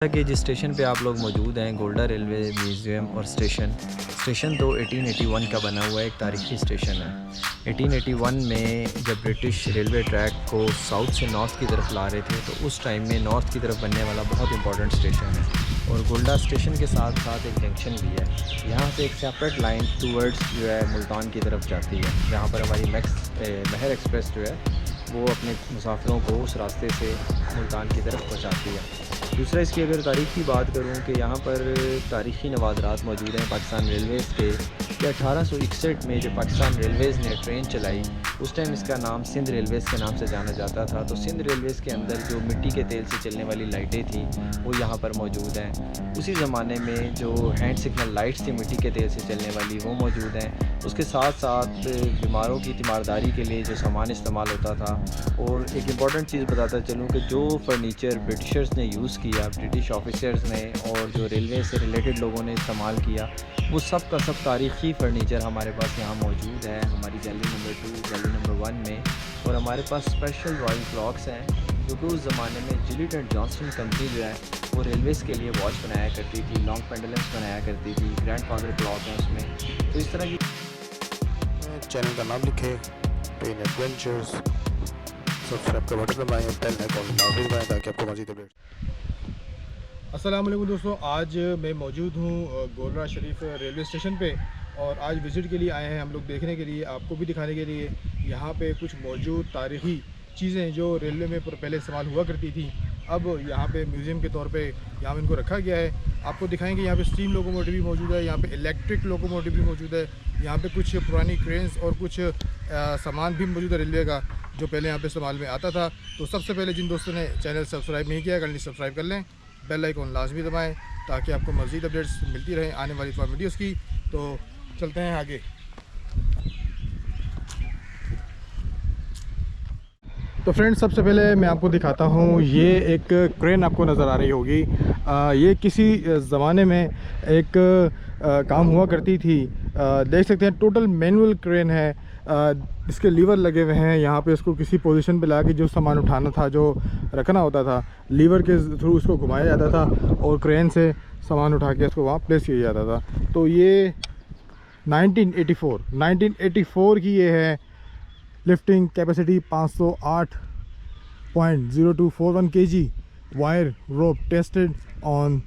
जैसा कि जिस स्टेशन पे आप लोग मौजूद हैं, गोल्डा रेलवे म्यूज़ियम और स्टेशन तो 1881 का बना हुआ एक तारीख़ी स्टेशन है। 1881 में जब ब्रिटिश रेलवे ट्रैक को साउथ से नॉर्थ की तरफ ला रहे थे, तो उस टाइम में नॉर्थ की तरफ बनने वाला बहुत इंपॉर्टेंट स्टेशन है। और गोल्डा स्टेशन के साथ साथ एक जंक्शन भी है। यहाँ से एक सेपरेट लाइन टूवर्ड्स जो है मुल्तान की तरफ जाती है, जहाँ पर हमारी महर एक्सप्रेस जो है वो अपने मुसाफिरों को उस रास्ते से मुल्तान की तरफ पहुँचाती है। दूसरा, इसकी अगर तारीख़ की बात करूँ कि यहाँ पर तारीख़ी नवादरात मौजूद हैं पाकिस्तान रेलवेज़ के, कि 1861 में जब पाकिस्तान रेलवेज़ ने ट्रेन चलाई, उस टाइम इसका नाम सिंध रेलवेज़ के नाम से जाना जाता था। तो सिंध रेलवेज़ के अंदर जो मिट्टी के तेल से चलने वाली लाइटें थीं वो यहाँ पर मौजूद हैं। उसी ज़माने में जो हैंड सिग्नल लाइट्स थी मिट्टी के तेल से चलने वाली, वो मौजूद हैं। उसके साथ साथ बीमारों की तीमारदारी के लिए जो सामान इस्तेमाल होता था। और एक इम्पॉर्टेंट चीज़ बताता चलूँ कि जो फर्नीचर ब्रिटिशर्स ने यूज़ किया, ब्रिटिश ऑफिसर्स ने और जो रेलवे से रिलेटेड लोगों ने इस्तेमाल किया, वो सब का सब तारीख़ी फ़र्नीचर हमारे पास यहाँ मौजूद है, हमारी गैलरी नंबर 2, गैलरी नंबर 1 में। और हमारे पास स्पेशल रॉयल क्लॉक्स हैं, जो कि उस ज़माने में जिलिट एंड जॉनसन कंपनी जो है वो रेलवेज़ के लिए वॉच बनाया करती थी, लॉन्ग पेंडुलम्स बनाया करती थी, ग्रैंडफादर क्लॉक हैं उसमें। तो इस तरह की चैनल का नाम लिखें ट्रेन एडवेंचर्स, सब्सक्राइब का बटन दबाएं, बेल आइकॉन लाजमी दबाएं ताकि आपको मज़ीद अपडेट। अस्सलाम वालेकुम दोस्तों, आज मैं मौजूद हूँ गोलरा शरीफ रेलवे स्टेशन पे। और आज विज़िट के लिए आए हैं हम लोग, देखने के लिए, आपको भी दिखाने के लिए यहाँ पे कुछ मौजूद तारीख़ी चीज़ें जो रेलवे में पहले इस्तेमाल हुआ करती थी, अब यहाँ पे म्यूज़ियम के तौर पे यहाँ पे इनको रखा गया है। आपको दिखाएंगे यहाँ पे स्टीम लोकोमोटिव भी मौजूद है, यहाँ पे इलेक्ट्रिक लोकोमोटिव भी मौजूद है, यहाँ पे कुछ पुरानी क्रेन्स और कुछ सामान भी मौजूद है रेलवे का जो पहले यहाँ पे इस्तेमाल में आता था। तो सबसे पहले जिन दोस्तों ने चैनल सब्सक्राइब नहीं किया, करनी सब्सक्राइब कर लें, बेल आइकॉन लाजमी दबाएं ताकि आपको मज़ीद अपडेट्स मिलती रहें आने वाली वीडियोस की। तो चलते हैं आगे। तो फ्रेंड्स, सबसे पहले मैं आपको दिखाता हूँ, ये एक क्रेन आपको नज़र आ रही होगी। ये किसी ज़माने में एक काम हुआ करती थी। देख सकते हैं टोटल मैनुअल क्रेन है। इसके लीवर लगे हुए हैं, यहाँ पे इसको किसी पोजीशन पे ला के जो सामान उठाना था, जो रखना होता था, लीवर के थ्रू इसको घुमाया जाता था और क्रेन से सामान उठा के इसको वहाँ प्लेस किया जाता था। तो ये 1984 की ये है। Lifting capacity 508.0241 kg। Wire rope tested on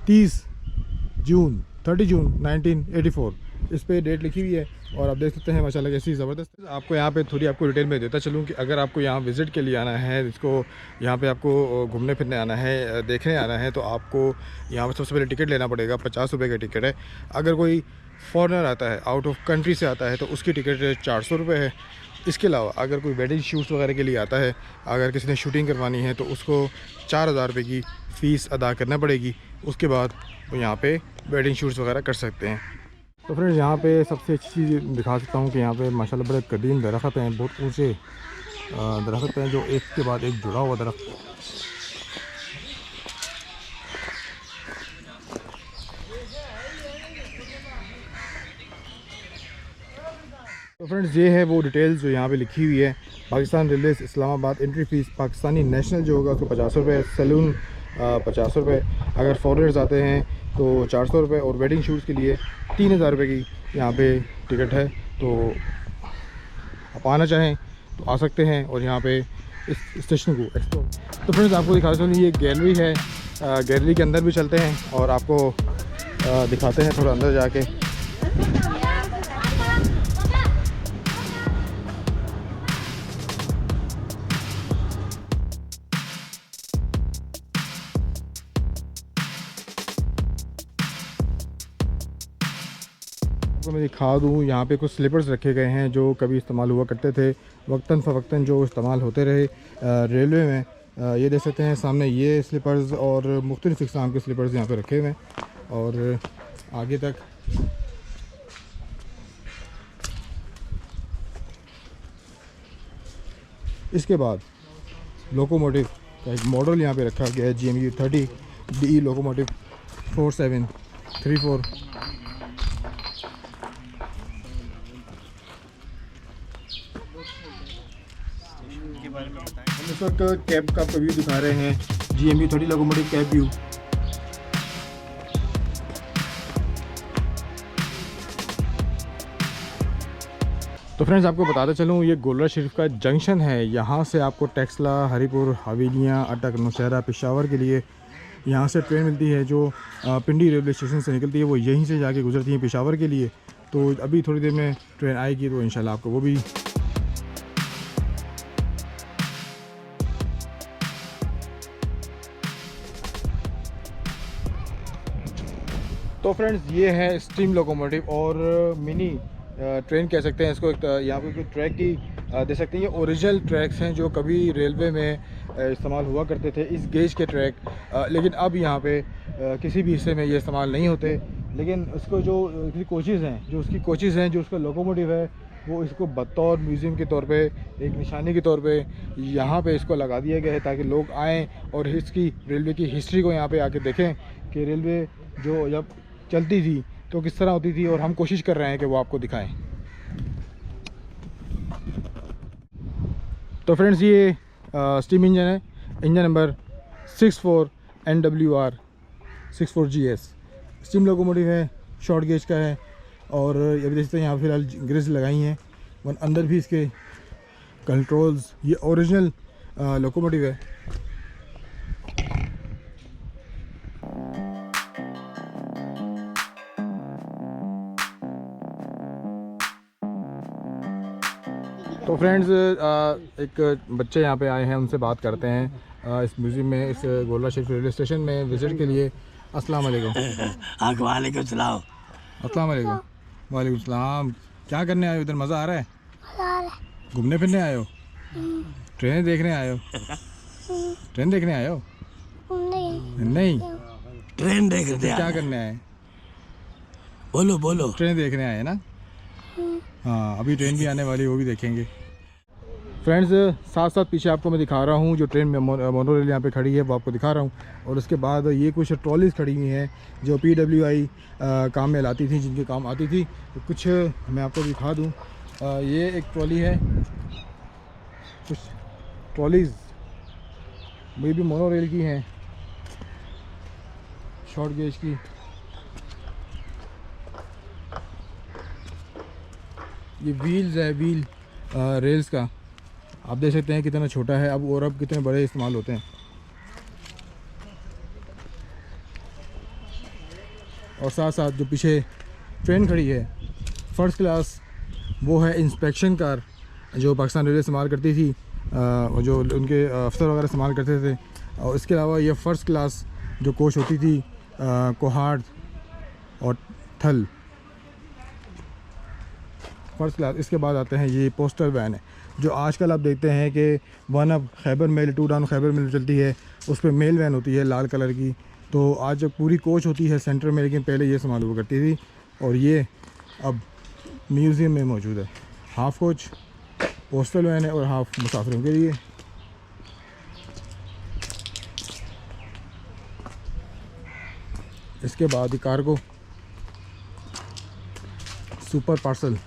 30 जून 1984। इस पे डेट लिखी हुई है और आप देख सकते हैं माशाल्लाह कैसी ज़बरदस्त। आपको यहाँ पे थोड़ी आपको डिटेल में देता चलूँ कि अगर आपको यहाँ विज़िट के लिए आना है, इसको यहाँ पे आपको घूमने फिरने आना है, देखने आना है, तो आपको यहाँ पर सबसे पहले टिकट लेना पड़ेगा। 50 रुपये का टिकट है। अगर कोई फॉरेनर आता है, आउट ऑफ कंट्री से आता है, तो उसकी टिकट 400 रुपये है। इसके अलावा अगर कोई वेडिंग शूट्स वगैरह के लिए आता है, अगर किसी ने शूटिंग करवानी है, तो उसको 4000 रुपये की फ़ीस अदा करना पड़ेगी। उसके बाद वो यहाँ पे वेडिंग शूट्स वगैरह कर सकते हैं। तो फ्रेंड्स, यहाँ पे सबसे अच्छी चीज़ दिखा सकता हूँ कि यहाँ पे माशाल्लाह बड़े कदीम दरख्त हैं, बहुत ऊँचे दरख्त हैं, जो एक के बाद एक जुड़ा हुआ दरख्त। तो फ्रेंड्स, ये है वो डिटेल्स जो यहाँ पे लिखी हुई है। Pakistan railway Islamabad entry fees Pakistani national जो होगा उसको 50 रुपये, सैलून 50 रुपये, अगर फॉरेनर्स आते हैं तो 400 रुपये, और वेडिंग शूट्स के लिए 3000 रुपये की यहाँ पे टिकट है। तो आप आना चाहें तो आ सकते हैं और यहाँ पे इस स्टेशन को एक्सप्लोर। तो फ्रेंड्स, आपको दिखा सकते ये गैलरी है। गैलरी के अंदर भी चलते हैं और आपको दिखाते हैं थोड़ा अंदर जाके। मैं दिखा दूँ, यहाँ पे कुछ स्लीपर्स रखे गए हैं जो कभी इस्तेमाल हुआ करते थे, वक्तन फ़वक्तन जो इस्तेमाल होते रहे रेलवे में। ये देख सकते हैं सामने ये स्लीपर्स और मुख्तलिफ़ इक़साम के स्लीपर्स यहाँ पे रखे हुए हैं। और आगे तक इसके बाद लोकोमोटिव का एक मॉडल यहाँ पे रखा गया है, GMU 30 DE लोकोमोटिव 4734। हम इस वक्त कैब का आपको व्यू दिखा रहे हैं GMU 30 locomotive cab view. तो फ्रेंड्स आपको बताते चलूँ, ये गोलरा शरीफ का जंक्शन है। यहाँ से आपको टेक्सला, हरीपुर, हवेलियाँ, अटक, नौशहरा, पेशावर के लिए यहाँ से ट्रेन मिलती है। जो पिंडी रेलवे स्टेशन से निकलती है वो यहीं से जाके गुजरती है पेशावर के लिए। तो अभी थोड़ी देर में ट्रेन आएगी तो इंशाल्लाह आपको वो भी। तो फ्रेंड्स ये है स्टीम लोकोमोटिव और मिनी ट्रेन कह सकते हैं इसको। एक यहाँ पे ट्रैक की दे सकते हैं, ये ओरिजिनल ट्रैक्स हैं जो कभी रेलवे में इस्तेमाल हुआ करते थे, इस गेज के ट्रैक। लेकिन अब यहाँ पे किसी भी हिस्से में ये इस्तेमाल नहीं होते। लेकिन उसको जो उसकी कोचेज़ हैं, जो उसका लोकोमोटिव है, वो इसको बतौर म्यूज़ियम के तौर पे, एक निशानी के तौर पे यहाँ पे इसको लगा दिया गया है ताकि लोग आएँ और इसकी रेलवे की हिस्ट्री को यहाँ पे आके देखें कि रेलवे जो जब चलती थी तो किस तरह होती थी, और हम कोशिश कर रहे हैं कि वो आपको दिखाएं। तो फ्रेंड्स ये स्टीम इंजन है, engine number 64 NWR 64GS steam locomotive है, शॉर्ट गेज का है। और ये देखते हैं यहाँ फिलहाल ग्रिल्स लगाई हैं, वन अंदर भी इसके कंट्रोल्स। ये ओरिजिनल लोकोमोटिव है। तो फ्रेंड्स एक बच्चे यहाँ पे आए हैं, उनसे बात करते हैं इस म्यूज़ियम में, इस गोलरा शरीफ रेलवे स्टेशन में विज़िट के लिए। अस्सलाम वालेकुम। वालेकुम सलाम। अस्सलाम वालेकुम। वालेकुम सलाम। क्या करने आए हो इधर? मज़ा आ रहा है? घूमने फिरने आए हो? ट्रेन देखने आए हो? ट्रेन देखने आए हो? नहीं, ट्रेन देख रहे क्या करने आए? बोलो बोलो। ट्रेन देखने आए ना? हाँ, अभी ट्रेन भी आने वाली है, वो भी देखेंगे। फ्रेंड्स साथ साथ पीछे आपको मैं दिखा रहा हूँ जो ट्रेन में मोनो रेल यहाँ पे खड़ी है, वो आपको दिखा रहा हूँ। और उसके बाद ये कुछ ट्रॉलीज़ खड़ी हुई हैं जो PWI काम में लाती थी, जिनके काम आती थी। तो कुछ मैं आपको दिखा दूँ। ये एक ट्रॉली है, कुछ ट्रॉलीज़ ये भी मोनो रेल की हैं, शॉर्ट गेज की। ये व्हील्स है, व्हील रेल्स का आप देख सकते हैं कितना छोटा है अब, और अब कितने बड़े इस्तेमाल होते हैं। और साथ साथ जो पीछे ट्रेन खड़ी है फर्स्ट क्लास, वो है इंस्पेक्शन कार जो पाकिस्तान रेलवे इस्तेमाल करती थी, जो उनके अफसर वगैरह इस्तेमाल करते थे। और इसके अलावा ये फ़र्स्ट क्लास जो कोच होती थी कोहाड़ और थल, फर्स्ट क्लास। इसके बाद आते हैं ये पोस्टल वैन है जो आजकल आप देखते हैं कि 1 up Khyber mail 2 down Khyber mail चलती है, उस पर मेल वैन होती है लाल कलर की। तो आज जब पूरी कोच होती है सेंटर में, लेकिन पहले ये इस्तेमाल हुआ करती थी। और ये अब म्यूज़ियम में मौजूद है। हाफ़ कोच पोस्टल वैन है और हाफ़ मुसाफिरों के लिए। इसके बाद ही कार्गो सुपर पार्सल,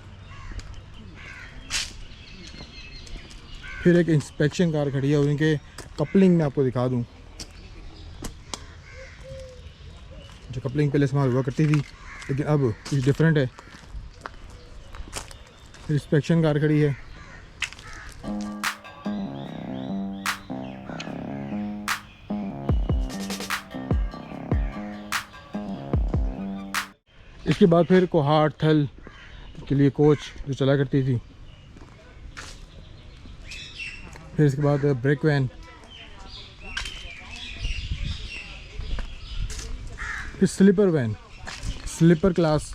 फिर एक इंस्पेक्शन कार खड़ी है। और इनके कपलिंग में आपको दिखा दूं, जो कपलिंग पहले इस्तेमाल हुआ करती थी लेकिन अब कुछ डिफरेंट है। फिर इंस्पेक्शन कार खड़ी है। इसके बाद फिर कोहाड़ थल के लिए कोच जो चला करती थी। फिर इसके बाद ब्रेक वैन, फिर स्लीपर वैन, स्लीपर क्लास।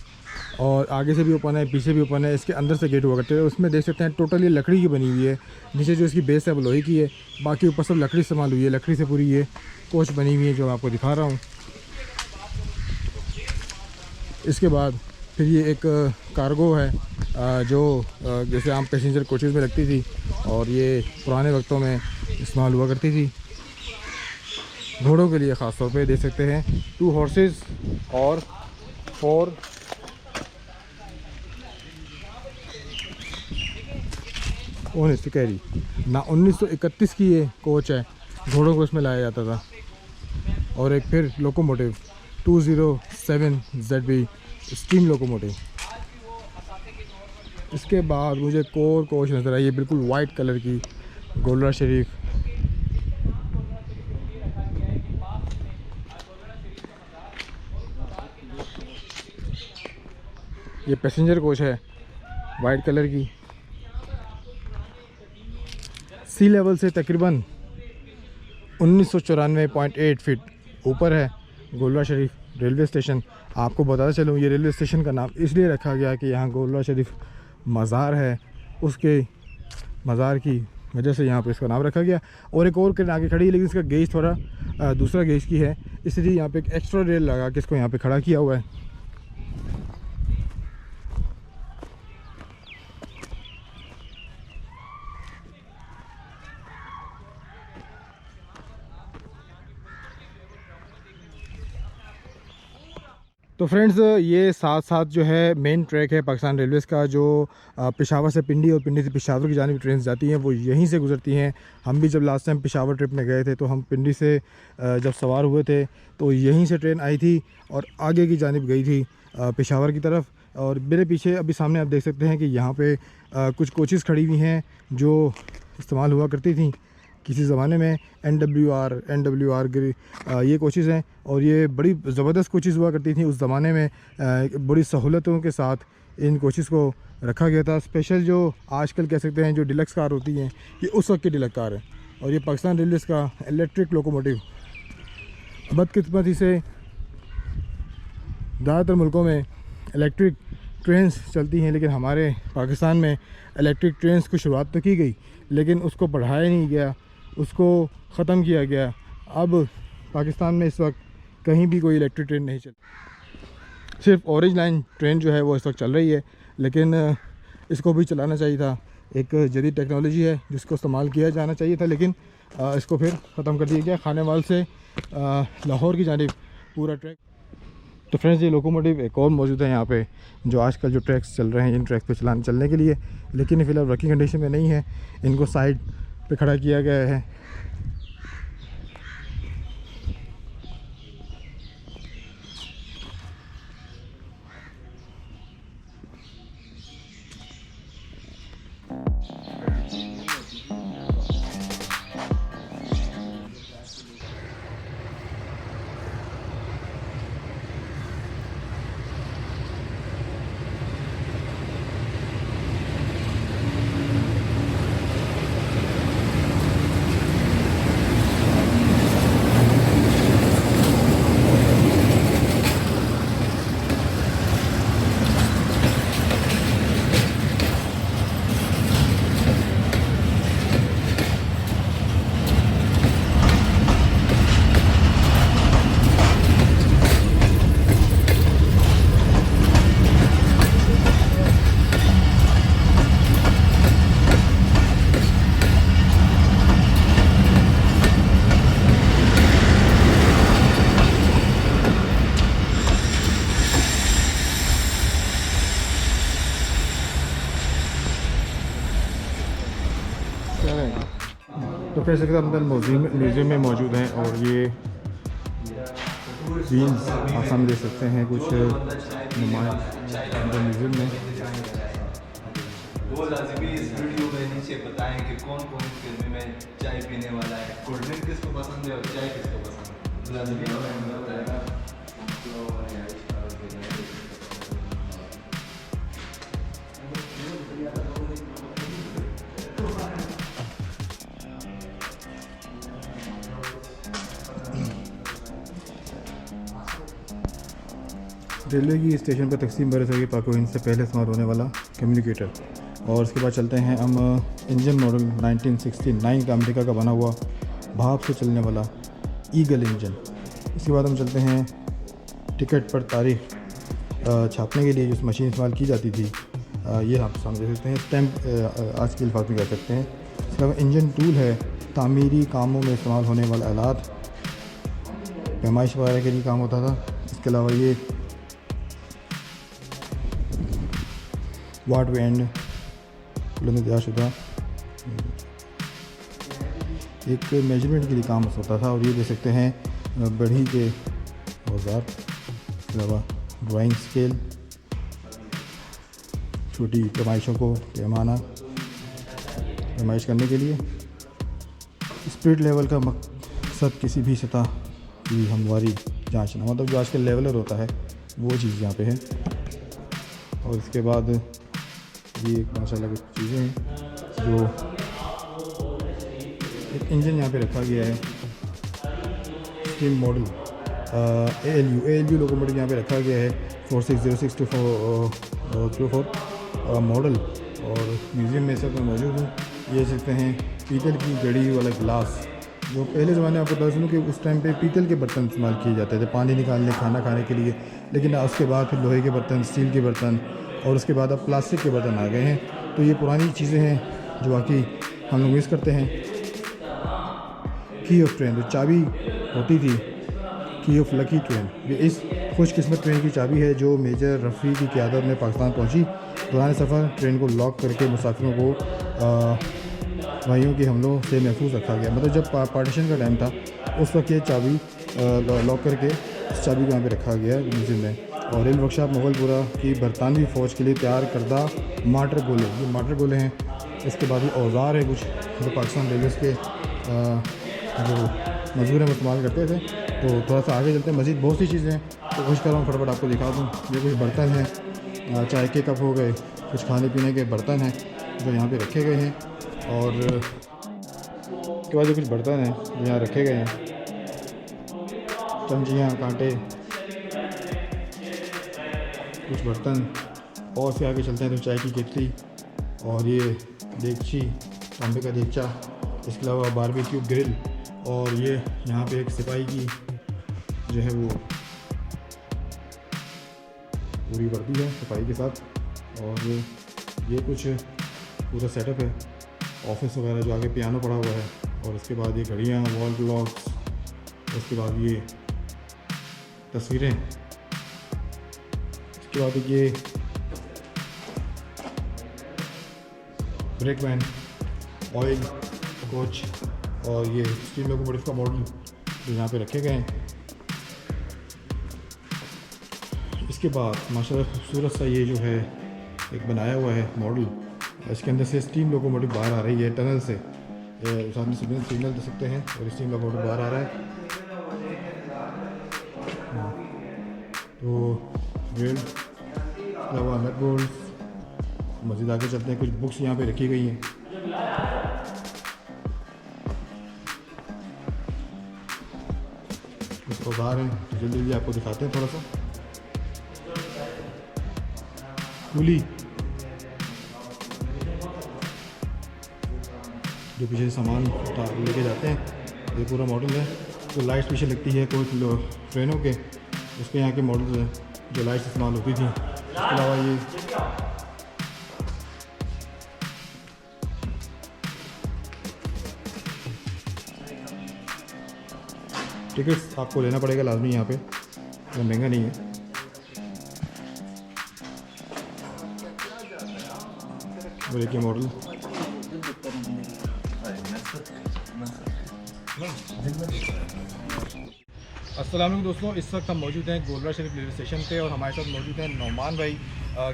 और आगे से भी ओपन है, पीछे भी ओपन है, इसके अंदर से गेट हुआ करते हैं। उसमें देख सकते हैं टोटली लकड़ी की बनी हुई है। नीचे जो इसकी बेस है वो लोहे की है, बाकी ऊपर सब लकड़ी इस्तेमाल हुई है। लकड़ी से पूरी ये कोच बनी हुई है जो आपको दिखा रहा हूँ। इसके बाद फिर ये एक कार्गो है जो जैसे आम पैसेंजर कोचेज़ में लगती थी और ये पुराने वक्तों में इस्तेमाल हुआ करती थी घोड़ों के लिए ख़ास तौर पे। देख सकते हैं 2 हॉर्सेस और 4 ओन कैरी ना। 1931 की ये कोच है, घोड़ों को इसमें लाया जाता था। और एक फिर लोकोमोटिव 207 ZB स्टीम लोकोमोटिव। इसके बाद मुझे कोर कोच नज़र आई है, बिल्कुल वाइट कलर की गोल्डा शरीफ। ये पैसेंजर कोच है वाइट कलर की। सी लेवल से तकरीबन 1994.8 फीट ऊपर है गोल्डा शरीफ रेलवे स्टेशन। आपको बताता चलूँ, ये रेलवे स्टेशन का नाम इसलिए रखा गया कि यहाँ गोल्डा शरीफ मज़ार है, उसके मज़ार की वजह से यहाँ पे इसका नाम रखा गया। और एक और ट्रेन आगे खड़ी है, लेकिन इसका गेज थोड़ा दूसरा गेज की है, इसलिए यहाँ पे एक एक्स्ट्रा रेल लगा के इसको यहाँ पे खड़ा किया हुआ है। तो फ्रेंड्स, ये साथ साथ जो है मेन ट्रैक है पाकिस्तान रेलवेज़ का, जो पेशावर से पिंडी और पिंडी से पेशावर की जानिब ट्रेन जाती हैं, वो यहीं से गुजरती हैं। हम भी जब लास्ट टाइम पेशावर ट्रिप में गए थे तो हम पिंडी से जब सवार हुए थे तो यहीं से ट्रेन आई थी और आगे की जानिब गई थी पेशावर की तरफ। और मेरे पीछे अभी सामने आप देख सकते हैं कि यहाँ पे कुछ कोचेज़ खड़ी हुई हैं जो इस्तेमाल हुआ करती थी किसी ज़माने में। NWR ये कोचेज़ हैं और ये बड़ी ज़बरदस्त कोचेज़ हुआ करती थी उस ज़माने में। बड़ी सहूलतों के साथ इन कोचेज़ को रखा गया था। स्पेशल जो आजकल कह सकते हैं जो डिलक्स कार होती हैं, ये उस वक्त की डिलक्स कार है। और ये पाकिस्तान रेलवेज़ का इलेक्ट्रिक लोकोमोटिव। बदकिस्मती से ज़्यादातर मुल्कों में इलेक्ट्रिक ट्रेन्स चलती हैं, लेकिन हमारे पाकिस्तान में इलेक्ट्रिक ट्रेन्स की शुरुआत तो की गई, लेकिन उसको बढ़ाया नहीं गया, उसको ख़त्म किया गया। अब पाकिस्तान में इस वक्त कहीं भी कोई इलेक्ट्रिक ट्रेन नहीं चल, सिर्फ ऑरेंज लाइन ट्रेन जो है वो इस वक्त चल रही है, लेकिन इसको भी चलाना चाहिए था। एक जदीद टेक्नोलॉजी है जिसको इस्तेमाल किया जाना चाहिए था, लेकिन इसको फिर ख़त्म कर दिया गया। खानेवाल से लाहौर की जानिब पूरा ट्रैक। तो फ्रेंड्स, ये लोकोमोटिव एक और मौजूद है यहाँ पे, जो आजकल जो ट्रैक्स चल रहे हैं इन ट्रैक्स पे चलने के लिए, लेकिन फ़िलहाल वर्किंग कंडीशन में नहीं है। इनको साइड पे खड़ा किया गया है। तो फिर सकता अंदर म्यूज़ियम में मौजूद हैं और ये व्हील्स आप सामने देख सकते हैं कुछ नुमाया अंदर म्यूज़ियम में। वो लाजमी इस वीडियो में नीचे बताएं कि कौन कौन इस गर्मी में चाय पीने वाला है, कोल्ड ड्रिंक किसको पसंद है और चाय किसको पसंद है। लाजमी हमें बताएगा। रेलवे की स्टेशन पर तकसीम बरस पाकोहिंद से पहले इस्तेमाल होने वाला कम्युनिकेटर। और उसके बाद चलते हैं हम इंजन मॉडल 1969 का अमेरिका का बना हुआ भाप से चलने वाला ईगल इंजन। इसके बाद हम चलते हैं टिकट पर तारीख छापने के लिए जो मशीन इस्तेमाल की जाती थी, ये आप सामने देख सकते हैं, स्टैम्प आज के अल्फाज में कह सकते हैं। इसके अलावा इंजन टूल है, तामीरी कामों में इस्तेमाल होने वाला आलात, पैमाइश वगैरह के लिए काम होता था। इसके अलावा ये वाट वे एंड तैयारशुदा एक मेजरमेंट के लिए काम होता था। और ये देख सकते हैं बढ़ी के औजार, इसके अलावा ड्राइंग स्केल, छोटी पैमाइशों को पैमाइश करने के लिए। स्पिरिट लेवल का मकसद किसी भी सतह की हमवारी जांचना, मतलब जो आजकल लेवलर होता है वो चीज़ यहाँ पे है। और इसके बाद ये माशाल्लाह कुछ चीज़ें हैं, जो एक इंजन यहाँ पे रखा गया है, स्टीम मॉडल ALU लोकोमोटिव यहाँ पे रखा गया है 460624 मॉडल। और म्यूज़ियम में इस वक्त मैं मौजूद हूँ। ये सकते हैं पीतल की गड़ी वाला गिलास, जो पहले ज़माने में आपको बता दूँ कि उस टाइम पे पीतल के बर्तन इस्तेमाल किए जाते थे पानी निकालने, खाना खाने के लिए। लेकिन उसके बाद फिर लोहे के बर्तन, स्टील के बर्तन, और उसके बाद अब प्लास्टिक के बर्तन आ गए हैं। तो ये पुरानी चीज़ें हैं जो वाकई हम लोग मिस करते हैं। की ऑफ ट्रेन, जो चाबी होती थी, की ऑफ लकी ट्रेन, ये इस खुशकिस्मत ट्रेन की चाबी है जो मेजर रफ़ी की क़यादत में पाकिस्तान पहुंची। दौरान सफ़र ट्रेन को लॉक करके मुसाफिरों को भाइयों के हमलों से महफूज रखा गया। मतलब जब पार्टीशन का टाइम था उस वक्त ये चाबी लॉक करके इस चाबी को यहाँ पे रखा गया म्यूज़ियम में। और रेल वर्कशॉप मुगलपुरा की बरतानवी फ़ौज के लिए तैयार करदा माटर गोले, ये माटर गोले हैं। इसके बाद ये औज़ार है कुछ जो पाकिस्तान रेलवे के जो मजदूर हैं इस्तेमाल करते थे। तो थोड़ा सा आगे चलते हैं, मज़ीद बहुत सी चीज़ें हैं तो कोशिश कर रहा हूँ फटाफट आपको दिखा दूँ। ये कुछ बर्तन हैं, चाय के कप हो गए, कुछ खाने पीने के बर्तन हैं जो यहाँ पे रखे गए हैं। और उसके बाद ये कुछ बर्तन हैं जो यहाँ रखे गए हैं, चमचियाँ, कांटे, कुछ बर्तन। और फिर आगे चलते हैं तो चाय की केतली, और ये देगची, तांबे का देगचा, इसके अलावा बारबेक्यू ग्रिल, और ये यहाँ पे एक सिपाही की जो है वो पूरी वर्दी है सिपाही के साथ। और ये कुछ पूरा सेटअप है, ऑफिस वगैरह, जो आगे पियानो पड़ा हुआ है। और उसके बाद ये घड़ियाँ, वॉल क्लॉक्स, उसके बाद ये तस्वीरें, उसके बाद ये ब्रेक वैन, ऑयल, कोच, और ये स्टीम लोकोमोटिव का मॉडल जो यहाँ पे रखे गए हैं। इसके बाद माशाल्लाह खूबसूरत सा ये जो है एक बनाया हुआ है मॉडल, इसके अंदर से स्टीम लोकोमोटिव बाहर आ रही है टनल से। सामने सिग्नल दे सकते हैं और स्टीम लोकोमोटिव बाहर आ रहा है। तो रेल अलावा नट बोल्ट, मज़ीद आगे चलते हैं, कुछ बुक्स यहाँ पे रखी गई हैं। कुछ औजार हैं तो जल्दी जल्दी आपको दिखाते हैं। थोड़ा सा कूली जो पीछे से सामान लेके जाते हैं, ये पूरा मॉडल है। तो लाइट्स पीछे लगती है कुछ ट्रेनों के, उसके यहाँ के मॉडल हैं जो लाइट्स इस्तेमाल होती थी। इसके अलावा ये टिकट्स आपको लेना पड़ेगा लाजमी यहाँ पे, तो महंगा नहीं है। और एक ये मॉडल अस्सलाम वालेकुम दोस्तों, इस वक्त हम मौजूद हैं गोलरा शरीफ रेलवे स्टेशन पे और हमारे साथ मौजूद हैं नौमान भाई,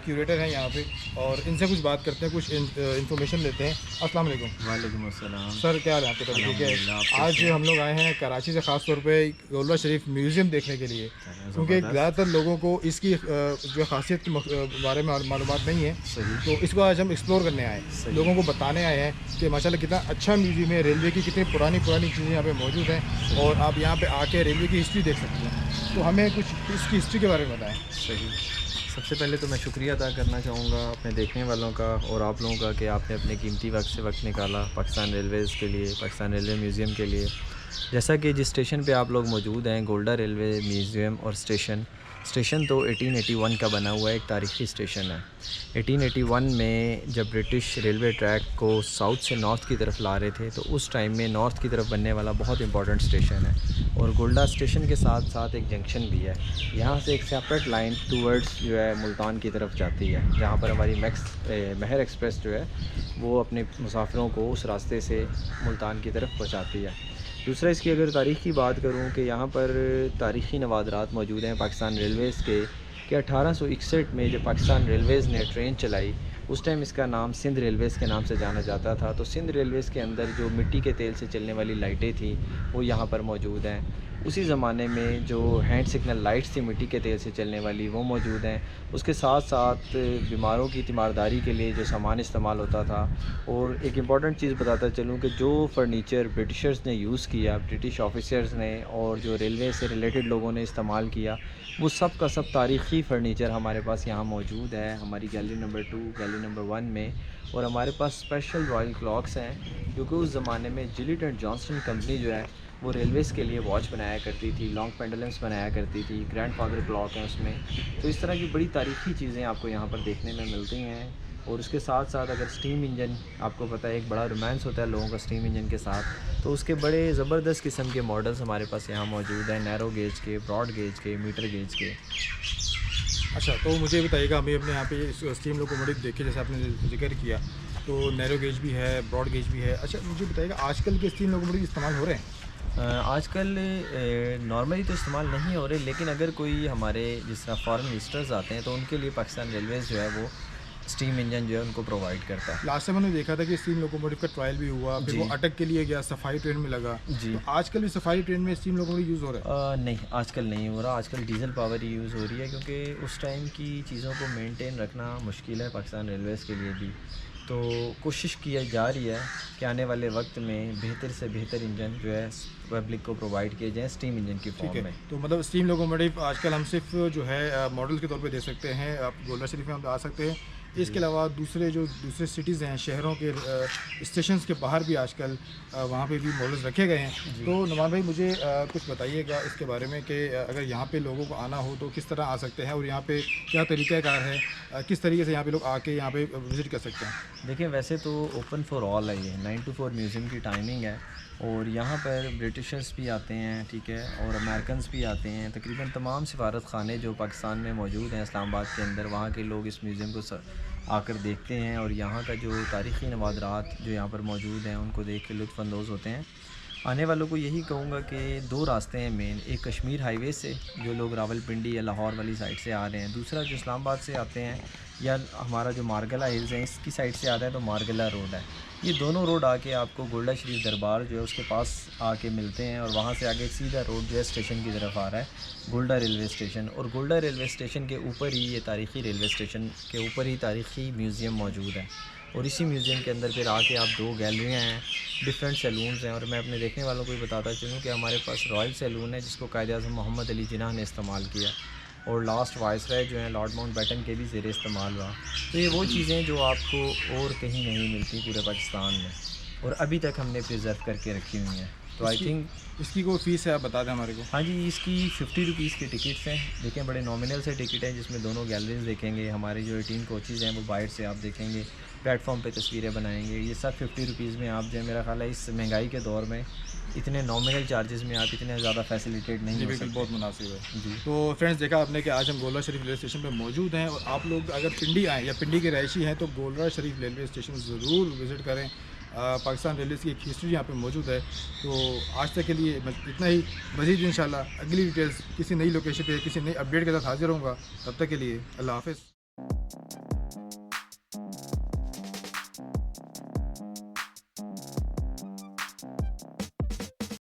क्यूरेटर हैं यहाँ पे, और इनसे कुछ बात करते हैं, कुछ इन्फॉर्मेशन लेते हैं। अस्सलाम वालेकुम। वालेकुम अस्सलाम। सर क्या हाल है आपके? ठीक है। आज हम लोग आए हैं कराची से ख़ास तौर पे गोलरा शरीफ म्यूज़ियम देखने के लिए, क्योंकि ज़्यादातर लोगों को इसकी जो खासियत के बारे में मालूमात नहीं है। तो इसको आज हम एक्सप्लोर करने आए, लोगों को बताने आए हैं कि माशाल्लाह कितना अच्छा म्यूज़ियम है, रेलवे की कितनी पुरानी चीज़ें यहाँ पे मौजूद हैं, और आप यहाँ पे आके रेलवे की हिस्ट्री देख सकते हैं। तो हमें कुछ इसकी हिस्ट्री के बारे में बताएं। सही। सबसे पहले तो मैं शुक्रिया अदा करना चाहूँगा अपने देखने वालों का और आप लोगों का कि आपने अपने कीमती वक्त से वक्त निकाला पाकिस्तान रेलवेज़ के लिए, पाकिस्तान रेलवे म्यूज़ियम के लिए। जैसा कि जिस स्टेशन पे आप लोग मौजूद हैं, गोल्डा रेलवे म्यूज़ियम और स्टेशन तो 1881 का बना हुआ है, एक तारीख़ी स्टेशन है। 1881 में जब ब्रिटिश रेलवे ट्रैक को साउथ से नॉर्थ की तरफ ला रहे थे, तो उस टाइम में नॉर्थ की तरफ बनने वाला बहुत इंपॉर्टेंट स्टेशन है। और गोल्डा स्टेशन के साथ साथ एक जंक्शन भी है, यहाँ से एक सेपरेट लाइन टूवर्ड्स जो है मुल्तान की तरफ जाती है, जहाँ पर हमारी महर एक्सप्रेस जो है वो अपने मुसाफिरों को उस रास्ते से मुल्तान की तरफ पहुँचाती है। दूसरा इसकी अगर तारीख़ की बात करूँ कि यहाँ पर तारीख़ी नवादरात मौजूद हैं पाकिस्तान रेलवेज़ के कि 1861 में जब पाकिस्तान रेलवेज़ ने ट्रेन चलाई उस टाइम इसका नाम सिंध रेलवेज़ के नाम से जाना जाता था। तो सिंध रेलवेज़ के अंदर जो मिट्टी के तेल से चलने वाली लाइटें थी वो यहाँ पर मौजूद हैं। उसी ज़माने में जो हैंड सिग्नल लाइट्स थी मिट्टी के तेल से चलने वाली वो मौजूद हैं। उसके साथ साथ बीमारों की तीमारदारी के लिए जो सामान इस्तेमाल होता था। और एक इम्पॉर्टेंट चीज़ बताता चलूँ कि जो फर्नीचर ब्रिटिशर्स ने यूज़ किया, ब्रिटिश ऑफिसर्स ने और जो रेलवे से रिलेटेड लोगों ने इस्तेमाल किया, वो सब का सब तारीख़ी फ़र्नीचर हमारे पास यहाँ मौजूद है हमारी गैलरी नंबर 2 गैलरी नंबर 1 में। और हमारे पास स्पेशल रॉयल क्लॉक्स हैं क्योंकि उस ज़माने में जिलिट एंड जॉनसन कंपनी जो है वो रेलवेज़ के लिए वॉच बनाया करती थी, लॉन्ग पेंडुलम्स बनाया करती थी, ग्रैंडफादर क्लॉक है उसमें। तो इस तरह की बड़ी तारीख़ी चीज़ें आपको यहाँ पर देखने में मिलती हैं। और उसके साथ साथ अगर स्टीम इंजन, आपको पता है एक बड़ा रोमांस होता है लोगों का स्टीम इंजन के साथ, तो उसके बड़े ज़बरदस्त किस्म के मॉडल्स हमारे पास यहाँ मौजूद हैं, नैरो गेज के, ब्रॉड गेज के, मीटर गेज के। अच्छा, तो मुझे बताइएगा, हमें अपने यहाँ पे स्टीम लोकोमोटिव देखे जैसे आपने जिक्र किया, तो नैरो गेज भी है, ब्रॉड गेज भी है। अच्छा, मुझे बताइएगा आजकल के स्टीम लोकोमोटिव इस्तेमाल हो रहे हैं? आजकल नॉर्मली तो इस्तेमाल नहीं हो रहे, लेकिन अगर कोई हमारे जिस तरह फॉरेन विजिटर्स आते हैं तो उनके लिए पाकिस्तान रेलवेज़ जो है वो स्टीम इंजन जो है उनको प्रोवाइड करता है। लास्ट टाइम मैंने देखा था कि स्टीम लोकोमोटिव का ट्रायल भी हुआ, फिर वो अटक के लिए गया, सफाई ट्रेन में लगा जी। तो आजकल भी सफाई ट्रेन में स्टीम लोकोमोटिव यूज़ हो रहा है? नहीं, आजकल नहीं हो रहा। आजकल डीजल पावर ही यूज़ हो रही है क्योंकि उस टाइम की चीज़ों को मेंटेन रखना मुश्किल है पाकिस्तान रेलवेज़ के लिए भी। तो कोशिश की जा रही है कि आने वाले वक्त में बेहतर से बेहतर इंजन जो है पब्लिक को प्रोवाइड किए जाएँ स्टीम इंजन की फॉर्म में। तो मतलब स्टीम लोकोमोटिव आजकल हम सिर्फ जो है मॉडल के तौर पे दे सकते हैं। आप गोलरा शरीफ में हम आ सकते हैं, इसके अलावा दूसरे सिटीज़ हैं, शहरों के स्टेशंस के बाहर भी आजकल वहाँ पे भी मॉडल्स रखे गए हैं। तो नुमान भाई मुझे कुछ बताइएगा इसके बारे में कि अगर यहाँ पे लोगों को आना हो तो किस तरह आ सकते हैं और यहाँ पे क्या तरीक़ाकार है, किस तरीके से यहाँ पे लोग आके यहाँ पे विज़िट कर सकते हैं? देखिए, वैसे तो ओपन फॉर ऑल है, ये 9 to 4 म्यूज़ियम की टाइमिंग है और यहाँ पर ब्रिटिशर्स भी आते हैं, ठीक है, और अमेरिकन्स भी आते हैं। तकरीबन तमाम सिफारत खाने जो पाकिस्तान में मौजूद हैं इस्लामाबाद के अंदर, वहाँ के लोग इस म्यूज़ियम को आकर देखते हैं और यहाँ का जो तारीख़ी नवादरात जो यहाँ पर मौजूद हैं उनको देख के लुत्फ़अंदोज़ होते हैं। आने वालों को यही कहूँगा कि 2 रास्ते हैं मेन, एक कश्मीर हाईवे से जो लोग रावलपिंडी या लाहौर वाली साइड से आ रहे हैं, दूसरा जो इस्लामाबाद से आते हैं या हमारा जो मारगला हिल्स है इसकी साइड से आता है तो मारगला रोड है। ये दोनों रोड आके आपको गोल्डा शरीफ दरबार जो है उसके पास आके मिलते हैं और वहाँ से आगे सीधा रोड जो है स्टेशन की तरफ आ रहा है, गोल्डा रेलवे स्टेशन। और गोल्डा रेलवे स्टेशन के ऊपर ही ये तारीख़ी रेलवे स्टेशन के ऊपर ही तारीख़ी म्यूज़ियम मौजूद है और इसी म्यूज़ियम के अंदर फिर आके आप 2 गैलरियाँ हैं, डिफरेंट सैलून्स हैं। और मैं अपने देखने वालों को भी बताता चलूँ कि हमारे पास रॉयल सैलून है जिसको कायद-ए-आज़म मोहम्मद अली जिन्ना ने इस्तेमाल किया और लास्ट वाइसराय जो हैं लॉर्ड माउंटबेटन के भी ज़ेर इस्तेमाल हुआ। तो ये वो चीज़ें जो आपको और कहीं नहीं मिलती पूरे पाकिस्तान में और अभी तक हमने प्रिजर्व करके रखी हुई हैं। तो आई थिंक इसकी कोई फ़ीस है, आप बता दें हमारे को। हाँ जी, इसकी 50 रुपीज़ की टिकट्स हैं। देखें, बड़े नॉमिनल से टिकट हैं जिसमें दोनों गैलरीज देखेंगे, हमारे जो 18 कोचेज़ हैं वो बाहर से आप देखेंगे, प्लेटफॉर्म पे तस्वीरें बनाएंगे। ये सब 50 रुपीज़ में आप जो है, मेरा ख्याल है इस महंगाई के दौर में इतने नॉमिनल चार्जेस में आप इतने ज़्यादा फैसिलिटेट नहीं हो बिल्कुल, सकते। बहुत मुनासिब है जी। तो फ्रेंड्स, देखा आपने कि आज हम गोलरा शरीफ रेलवे स्टेशन पे मौजूद हैं और आप लोग अगर पिंडी आएँ या पिंडी के रहायशी हैं तो गोलरा शरीफ रेलवे स्टेशन ज़रूर विज़िट करें। पाकिस्तान रेलवे की एक हिस्ट्री यहाँ पे मौजूद है। तो आज तक के लिए इतना ही। मज़ीद इंशाल्लाह अगली डिटेल्स किसी नई लोकेशन पे किसी नई अपडेट के साथ हाजिर होऊंगा। तब तक के लिए अल्लाह हाफ़िज़।